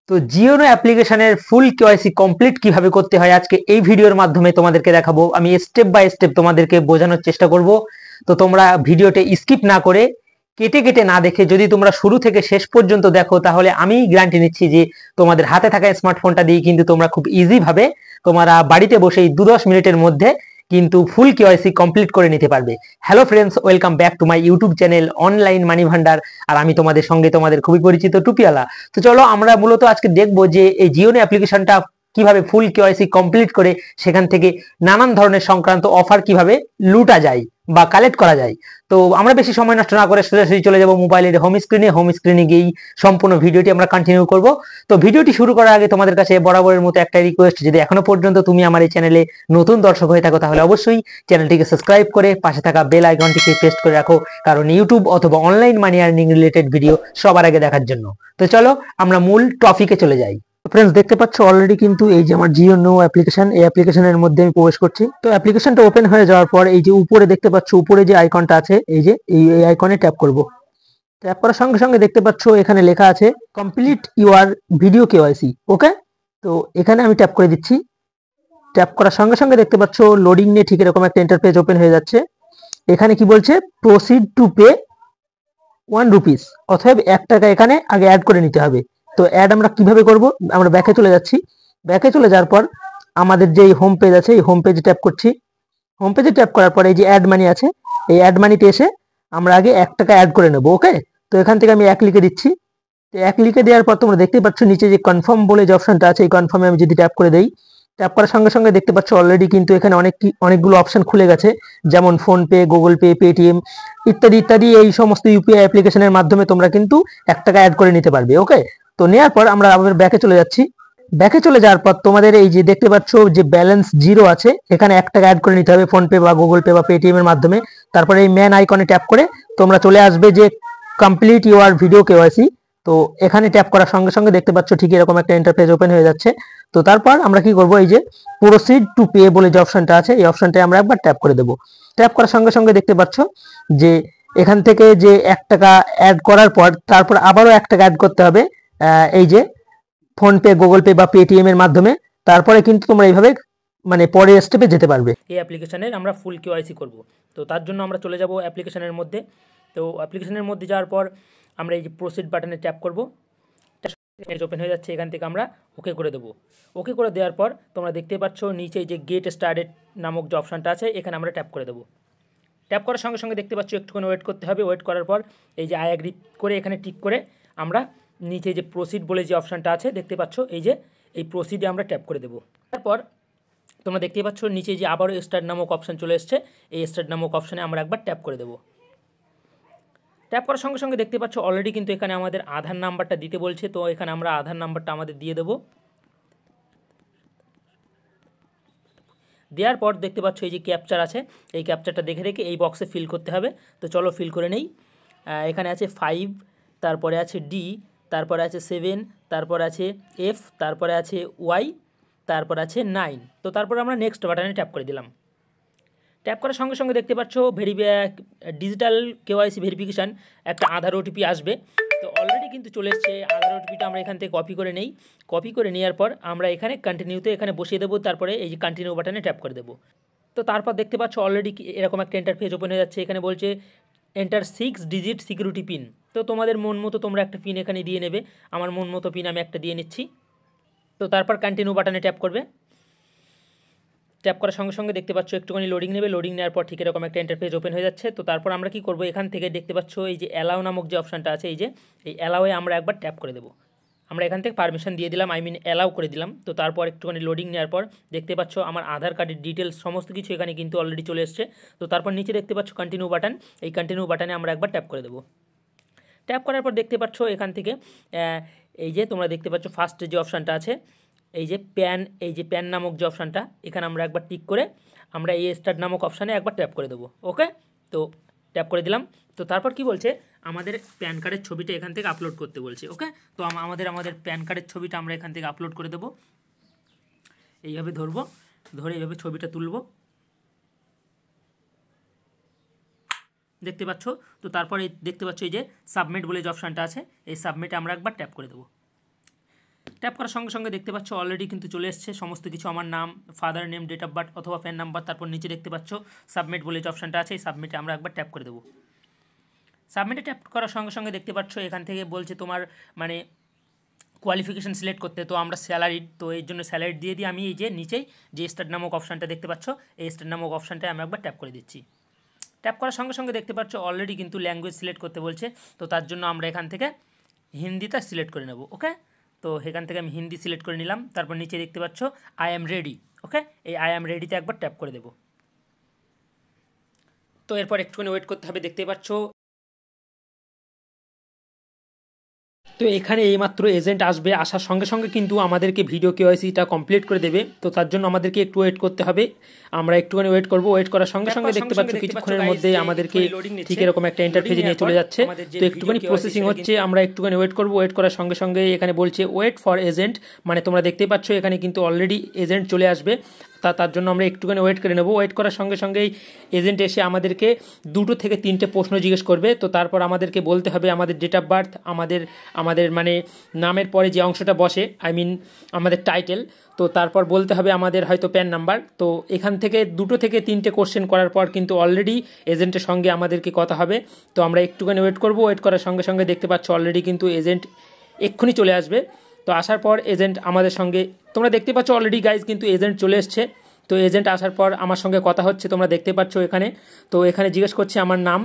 তো জিওনো অ্যাপ্লিকেশনের ফুল KYC complete কিভাবে করতে হয় আজকে এই ভিডিওর মাধ্যমে তোমাদেরকে দেখাবো। আমি স্টেপ বাই স্টেপ তোমাদেরকে বোঝানোর চেষ্টা করব। তো তোমরা ভিডিওতে স্কিপ না করে কেটে কেটে না দেখে যদি তোমরা শুরু থেকে শেষ পর্যন্ত দেখো তাহলে আমি গ্যারান্টি নিচ্ছি যে তোমাদের হাতে থাকা স্মার্টফোনটা দিয়ে কিন্তু তোমরা খুব ইজি ভাবে তোমরা বাড়িতে বসেই 2-10 মিনিটের মধ্যে কিন্তু ফুল কেওয়াইসি কমপ্লিট করে নিতে পারবে। Hello friends, welcome back to my YouTube channel online money Bhandar. আর আমি তোমাদের সঙ্গে তোমাদের খুবই পরিচিত টুপিওয়ালা। তো চলো আমরা মূলত আজকে দেখবো যে এই জিওনো অ্যাপ্লিকেশনটা কিভাবে ফুল কেওয়াইসি কমপ্লিট করে সেখান থেকে নানান ধরনের সংক্রান্ত অফার কিভাবে লুটা যায় বা কালেক্ট করা যায়। তো আমরা বেশি সময় নষ্ট না করে সোজাসুজি চলে যাব মোবাইলের হোম স্ক্রিনে গিয়েই সম্পূর্ণ ভিডিওটি আমরা কন্টিনিউ করব। তো ভিডিওটি শুরু করার আগে তোমাদের কাছে বরাবরের মতো একটা রিকোয়েস্ট, যদি এখনো পর্যন্ত তুমি আমার এই চ্যানেলে নতুন দর্শক হয়ে থাকো তাহলে অবশ্যই চ্যানেলটিকে সাবস্ক্রাইব করে পাশে থাকা বেল আইকনটিকে প্রেস করে রাখো, কারণ ইউটিউব অথবা online money earning related video সবার আগে দেখার জন্য। তো চলো আমরা মূল টপিকে চলে যাই। ফ্রেন্ডস, দেখতে পাচ্ছ অলরেডি কিন্তু এই যে আমার জিওনো অ্যাপ্লিকেশন, এই অ্যাপ্লিকেশনের মধ্যে আমি প্রবেশ করছি। তো অ্যাপ্লিকেশনটা ওপেন হয়ে যাওয়ার পর এই যে উপরে দেখতে পাচ্ছ, উপরে যে আইকনটা আছে এই যে এই আইকনে ট্যাপ করব। ট্যাপ করার সঙ্গে সঙ্গে দেখতে পাচ্ছ এখানে লেখা আছে কমপ্লিট ইউর ভিডিও কেওয়াইসি। ওকে, তো এখানে আমি ট্যাপ করে দিচ্ছি। ট্যাপ করার সঙ্গে সঙ্গে দেখতে পাচ্ছ লোডিং নিয়ে ঠিক এরকম একটা ইন্টারফেস ওপেন হয়ে যাচ্ছে। এখানে কি বলছে, প্রসিড টু পে 1 রুপিস, অথবা 1 টাকা এখানে আগে অ্যাড করে নিতে হবে। তো অ্যাড আমরা কিভাবে করব, আমরা ব্যাকে চলে যাচ্ছি। ব্যাকে চলে যাওয়ার পর আমাদের যে হোম পেজ আছে এই হোম পেজে ট্যাপ করছি। হোম পেজে ট্যাপ করার পর এই যে অ্যাড মানি আছে, এই অ্যাড মানিতে এসে আমরা আগে 1 টাকা অ্যাড করে নেব। ওকে, তো এখান থেকে আমি 1 লিখে দিচ্ছি। তো 1 লিখে দেওয়ার পর তোমরা দেখতেই পাচ্ছ নিচে যে কনফার্ম বলে যে অপশনটা আছে, এই কনফার্মে আমি যদি ট্যাপ করে দেই, ট্যাপ করার সঙ্গে সঙ্গে দেখতে পাচ্ছ অলরেডি কিন্তু এখানে অনেকগুলো অপশন খুলে গেছে, যেমন ফোনপে, গুগল পে, পেটিএম ইত্যাদি ইত্যাদি। এই সমস্ত ইউপিআই অ্যাপ্লিকেশনের মাধ্যমে তোমরা কিন্তু 1 টাকা অ্যাড করে নিতে পারবে। ওকে, তো নেওয়ার পর আমরা আবার ব্যাকে চলে যাচ্ছি। ব্যাকে চলে যাওয়ার পর তোমাদের এই যে দেখতে পাচ্ছ যে ব্যালেন্স 0 আছে, এখানে 1 টাকা অ্যাড করে নিতে হবে ফোনপে বা গুগল পে বা পেটিএম এর মাধ্যমে। তারপরে এই ম্যান আইকনে ট্যাপ করে তোমরা চলে আসবে যে কমপ্লিট ইউর ভিডিও কেওয়াইসি। তো এখানে ট্যাপ করার সঙ্গে সঙ্গে দেখতে পাচ্ছ ঠিক এরকম একটা ইন্টারফেস ওপেন হয়ে যাচ্ছে। তো তারপর আমরা কি করব, এই যে প্রসিড টু পে বলে যে অপশনটা আছে এই অপশনটায় আমরা একবার ট্যাপ করে দেব। ট্যাপ করার সঙ্গে সঙ্গে দেখতে পাচ্ছ যে এখান থেকে যে 1 টাকা অ্যাড করার পর তারপর আবারও 1 টাকা অ্যাড করতে হবে এই যে ফোনপে, গুগল পে বা পেটিএম এর মাধ্যমে। তারপরে কিন্তু তোমরা এইভাবে মানে পরের স্টেপে যেতে পারবে। এই অ্যাপ্লিকেশনের আমরা ফুল কেওয়াইসি করব। তো তার জন্য আমরা চলে যাব অ্যাপ্লিকেশনের মধ্যে। তো অ্যাপ্লিকেশনের মধ্যে যাওয়ার পর আমরা এই যে প্রসিড বাটনে ট্যাপ করব। ওপেন হয়ে যাচ্ছে, এখান থেকে আমরা ওকে করে দেবো। ওকে করে দেওয়ার পর তোমরা দেখতে পাচ্ছ নিচে যে গেট স্টার্টেড নামক যে অপশানটা আছে এখানে আমরা ট্যাপ করে দেবো। ট্যাপ করার সঙ্গে সঙ্গে দেখতে পাচ্ছ একটুখানি ওয়েট করতে হবে। ওয়েট করার পর এই যে আই অ্যাগ্রি করে এখানে টিক করে আমরা নিচে যে প্রসিড বলে যে অপশানটা আছে দেখতে পাচ্ছ এই যে এই প্রসিডে আমরা ট্যাপ করে দেবো। তারপর তোমরা দেখতেই পাচ্ছ নিচে যে আবারও স্টার্ট নামক অপশান চলে এসছে, এই স্টার্ট নামক অপশানে আমরা একবার ট্যাপ করে দেবো। ট্যাপ করার সঙ্গে সঙ্গে দেখতে পাচ্ছ অলরেডি কিন্তু এখানে আমাদের আধার নাম্বারটা দিতে বলছে। তো এখানে আমরা আধার নাম্বারটা আমাদের দিয়ে দেবো। দেওয়ার পর দেখতে পাচ্ছ এই যে ক্যাপচার আছে, এই ক্যাপচারটা দেখে দেখে এই বক্সে ফিল করতে হবে। তো চলো ফিল করে নেই। এখানে আছে 5, তারপরে আছে ডি, তারপরে আছে 7, তারপরে আছে এফ, তারপরে আছে ওয়াই, তারপর আছে 9। তো তারপরে আমরা নেক্সট বাটনে ট্যাপ করে দিলাম। ট্যাপ করার সঙ্গে সঙ্গে দেখতে পাচ্ছ ডিজিটাল কেওয়াইসি ভেরিফিকেশান একটা আধার ওটিপি আসবে। তো অলরেডি কিন্তু চলে এসছে আধার ওটিপিটা। আমরা এখান থেকে কপি করে নেই। কপি করে নেওয়ার পর আমরা এখানে কন্টিনিউতে এখানে বসিয়ে দেবো। তারপরে এই যে কন্টিনিউ বাটনে ট্যাপ করে দেবো। তো তারপর দেখতে পাচ্ছ অলরেডি এরকম একটা ইন্টারফেস ওপেন হয়ে যাচ্ছে। এখানে বলছে এন্টার 6 ডিজিট সিকিউরিটি পিন। তো তোমাদের মন মতো তোমরা একটা পিন এখানে দিয়ে নেবে। আমার মন মতো পিন আমি একটা দিয়ে নিচ্ছি। তো তারপর কন্টিনিউ বাটনে ট্যাপ করবে। ট্যাপ করার সঙ্গে সঙ্গে দেখতে পাচ্ছ একটুখানি লোডিং নেবে। লোডিং নেওয়ার পর ঠিক এরকম একটা ইন্টারফেস ওপেন হয়ে যাচ্ছে। তো তারপর আমরা কি করব, এখান থেকে দেখতে পাচ্ছ এই যে অ্যালাউ নামক যে অপশানটা আছে এই যে এই অ্যালাউয়ে আমরা একবার ট্যাপ করে দেবো। আমরা এখান থেকে পারমিশন দিয়ে দিলাম, অ্যালাউ করে দিলাম। তো তারপর একটুখানি লোডিং নেওয়ার পর দেখতে পাচ্ছ আমার আধার কার্ডের ডিটেলস সমস্ত কিছু এখানে কিন্তু অলরেডি চলে এসছে। তো তারপর নিচে দেখতে পাচ্ছ কন্টিনিউ বাটন, এই কন্টিনিউ বাটনে আমরা একবার ট্যাপ করে দেবো। ট্যাপ করার পর দেখতে পাচ্ছ এখান থেকে এই যে তোমরা দেখতে পাচ্ছ ফার্স্টে যে অপশানটা আছে এই যে প্যান নামক যে অপশানটা এখানে আমরা একবার টিক করে আমরা এই স্টার্ট নামক অপশানে একবার ট্যাপ করে দেবো। ওকে, তো ট্যাপ করে দিলাম। তো তারপর কি বলছে, আমাদের প্যান কার্ডের ছবিটা এখান থেকে আপলোড করতে বলছে। ওকে, তো আমাদের প্যান কার্ডের ছবিটা আমরা এখান থেকে আপলোড করে দেবো। এইভাবে ধরবো, ধরে এইভাবে ছবিটা তুলবো, দেখতে পাচ্ছ। তো তারপরে দেখতে পাচ্ছ এই যে সাবমিট বলে যে অপশানটা আছে এই সাবমিটে আমরা একবার ট্যাপ করে দেবো। ট্যাপ করার সঙ্গে সঙ্গে দেখতে পাচ্ছ অলরেডি কিন্তু চলে এসছে সমস্ত কিছু, আমার নাম, father name, date of birth অথবা প্যান নাম্বার। তারপর নিচে দেখতে পাচ্ছ সাবমিট বলে যে অপশানটা আছে, এই সাবমিটে আমরা একবার ট্যাপ করে দেবো। সাবমিটে ট্যাপ করার সঙ্গে সঙ্গে দেখতে পাচ্ছ এখান থেকে বলছে তোমার মানে কোয়ালিফিকেশান সিলেক্ট করতে, তো আমরা স্যালারি, তো এই জন্য স্যালারি দিয়ে আমি এই যে নিচেই যে স্টার্ট নামক অপশানটা দেখতে পাচ্ছ, এই স্টার্ট নামক অপশানটায় আমরা একবার ট্যাপ করে দিচ্ছি। ট্যাপ করার সঙ্গে সঙ্গে দেখতে পাচ্ছ অলরেডি কিন্তু ল্যাঙ্গুয়েজ সিলেক্ট করতে বলছে, তো তার জন্য আমরা এখান থেকে হিন্দিটা সিলেক্ট করে নেব। ওকে, তো এখান থেকে আমি হিন্দি সিলেক্ট করে নিলাম। তারপর নিচে দেখতে পাচ্ছ আই অ্যাম রেডি। ওকে, এই আই অ্যাম রেডিতে একবার ট্যাপ করে দেব। তো এরপর একটুখানি ওয়েট করতে হবে, দেখতে পাচ্ছ। তো এখানে এইমাত্র এজেন্ট আসবে, আসার সঙ্গে সঙ্গে কিন্তু আমাদেরকে ভিডিও কেওয়াইসিটা কমপ্লিট করে দেবে। তো তার জন্য আমাদেরকে একটু ওয়েট করতে হবে, আমরা একটুখানি ওয়েট করব। ওয়েট করার সঙ্গে সঙ্গে দেখতে পাচ্ছ কিছুক্ষণের মধ্যে আমাদেরকে ঠিক এরকম একটা ইন্টারফেসে নিয়ে চলে যাচ্ছে। তো একটুখানি প্রসেসিং হচ্ছে, আমরা একটুখানি ওয়েট করব। ওয়েট করার সঙ্গে সঙ্গে এখানে বলছে ওয়েট ফর এজেন্ট, মানে তোমরা দেখতেই পাচ্ছ এখানে কিন্তু অলরেডি এজেন্ট চলে আসবে। তার জন্য আমরা একটুখানি ওয়েট করে নেব। ওয়েট করার সঙ্গে সঙ্গেই এজেন্ট এসে আমাদেরকে 2 থেকে 3টে প্রশ্ন জিজ্ঞেস করবে। তো তারপর আমাদেরকে বলতে হবে আমাদের ডেট অফ বার্থ, আমাদের মানে নামের পরে যে অংশটা বসে, আই মিন আমাদের টাইটেল। তো তারপর বলতে হবে আমাদের হয়তো প্যান নাম্বার। তো এখান থেকে 2 থেকে 3টে কোশ্চেন করার পর কিন্তু অলরেডি এজেন্টের সঙ্গে আমাদেরকে কথা হবে। তো আমরা একটুখানি ওয়েট করব। ওয়েট করার সঙ্গে সঙ্গে দেখতে পাচ্ছ অলরেডি কিন্তু এজেন্ট এক্ষুনি চলে আসবে। তো আসার পর এজেন্ট আমাদের সঙ্গে, তোমরা দেখতে পাচ্ছ অলরেডি গাইজ কিন্তু এজেন্ট চলে এসছে। তো এজেন্ট আসার পর আমার সঙ্গে কথা হচ্ছে, তোমরা দেখতে পাচ্ছ এখানে। তো এখানে জিজ্ঞেস করছে আমার নাম,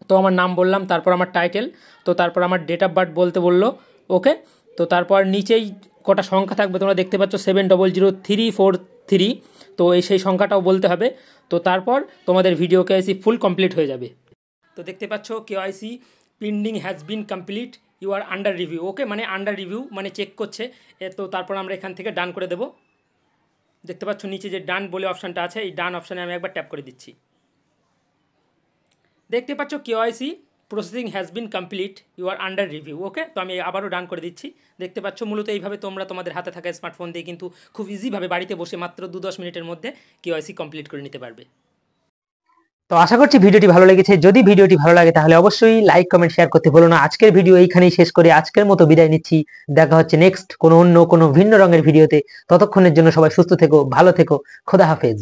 তো আমার নাম বললাম, তারপর আমার টাইটেল, তো তারপর আমার ডেট অফ বার্থ বলতে বললো। ওকে, তো তারপর নিচেই কটা সংখ্যা থাকবে তোমরা দেখতে পাচ্ছ 700343, তো সেই সংখ্যাটাও বলতে হবে। তো তারপর তোমাদের ভিডিও কেওয়াইসি ফুল কমপ্লিট হয়ে যাবে। তো দেখতে পাচ্ছ KYC pending has been complete, you are under review. Okay, মানে আন্ডার রিভিউ মানে চেক করছে। তো তারপর আমরা এখান থেকে ডান করে দেবো। দেখতে পাচ্ছ নিচে যে ডান বলে অপশানটা আছে, এই ডান অপশানে আমি একবার ট্যাপ করে দিচ্ছি। দেখতে পাচ্ছ KYC processing has been complete, you are under review. Okay, তো আমি আবারও ডান করে দিচ্ছি। দেখতে পাচ্ছ মূলত এইভাবে তোমরা তোমাদের হাতে থাকা স্মার্টফোন দিয়ে কিন্তু খুব ইজিভাবে বাড়িতে বসে মাত্র 2-10 মিনিটের মধ্যে কেওয়াইসি কমপ্লিট করে নিতে পারবে। তো আশা করছি ভিডিওটি ভালো লেগেছে। যদি ভিডিওটি ভালো লাগে তাহলে অবশ্যই লাইক, কমেন্ট, শেয়ার করতে ভুলো না। আজকের ভিডিও এইখানেই শেষ করে আজকের মতো বিদায় নিচ্ছি। দেখা হচ্ছে নেক্সট কোনো ভিন্ন রঙের ভিডিওতে। ততক্ষণের জন্য সবাই সুস্থ থেকো, ভালো থেকো, খোদা হাফেজ।